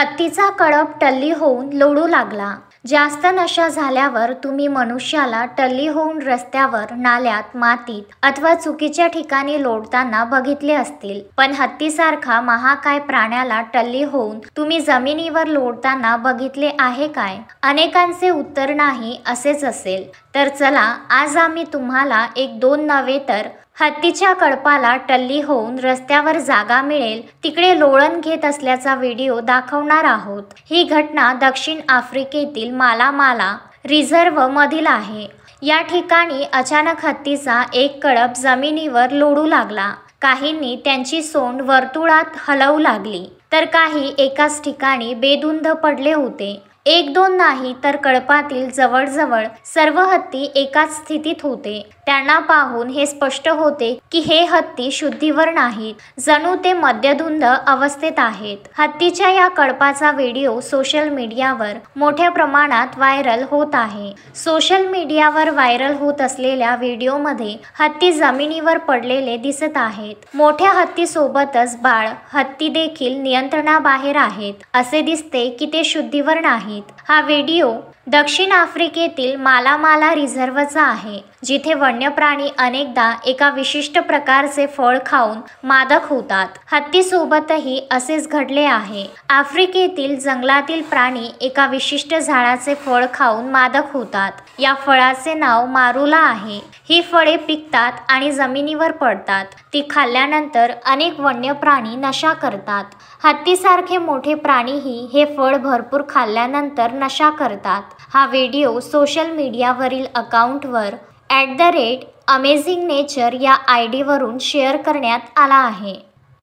हत्तीचा कळप टल्ली होऊन लोळू लागला। जास्त नशा झाल्यावर तुम्ही मनुष्याला टल्ली होऊन रस्त्यावर, नाल्यात, मातीत अथवा चुकीच्या ठिकाणी लोळताना बघितले असतील, पण हत्तीसारखा महाकाय प्राण्याला टल्ली होऊन तुम्ही जमिनीवर लोळताना बघितले आहे काय? अनेकांचे उत्तर नाही असेच असेल। तर चला, आज आम्ही तुम्हाला एक दोन नव्हे तर हत्तीच्या कळपाला टल्ली होऊन रस्त्यावर जागा मिळेल तिकडे लोळण घेत असल्याचा व्हिडिओ दाखवणार आहोत। ही घटना दक्षिण आफ्रिकेतील मालामाला रिझर्व मधील आहे। या ठिकाणी अचानक हत्तीचा एक कळप जमिनीवर लोळू लागला। काहींनी त्यांची सोंड वर्तुळात हलवू लागली, तर काही एकाच ठिकाणी बेधुंद पडले होते। एक दोन नाही तर कळपातील जवळजवळ सर्व हत्ती एकाच स्थितीत होते। त्यांना पाहून हे स्पष्ट होते की हे हत्ती शुद्धीवर नाहीत, जणू ते मद्यधुंद अवस्थेत आहेत। हत्तीच्या या कळपाचा व्हिडिओ सोशल मीडियावर मोठ्या प्रमाणात व्हायरल होत आहे। सोशल मीडियावर व्हायरल होत असलेल्या व्हिडिओमध्ये हत्ती जमिनीवर पडलेले दिसत आहेत। मोठ्या हत्तीसोबतच बाळ हत्ती देखील नियंत्रणाबाहेर आहेत। असे दिसते की ते शुद्धीवर नाहीत। हा व्हिडिओ दक्षिण आफ्रिकेतील मालामाला रिझर्वचा आहे, जिथे वन्य प्राणी अनेकदा एका विशिष्ट प्रकारचे फळ खाऊन मादक होतात। हत्तीसोबतही असेच घडले आहे। आफ्रिकेतील जंगलातील प्राणी एका विशिष्ट झाडाचे फळ खाऊन मादक होतात। या फळाचे नाव मारुला आहे। ही फळे पिकतात आणि जमिनीवर पडतात। ती खाल्ल्यानंतर अनेक वन्य प्राणी नशा करतात। हत्तीसारखे मोठे प्राणीही हे फळ भरपूर खाल्ल्यानंतर नशा करतात। हा व्हिडिओ सोशल मीडियावरील अकाउंटवर @amazingnature या ID वरून शेअर करण्यात आला आहे।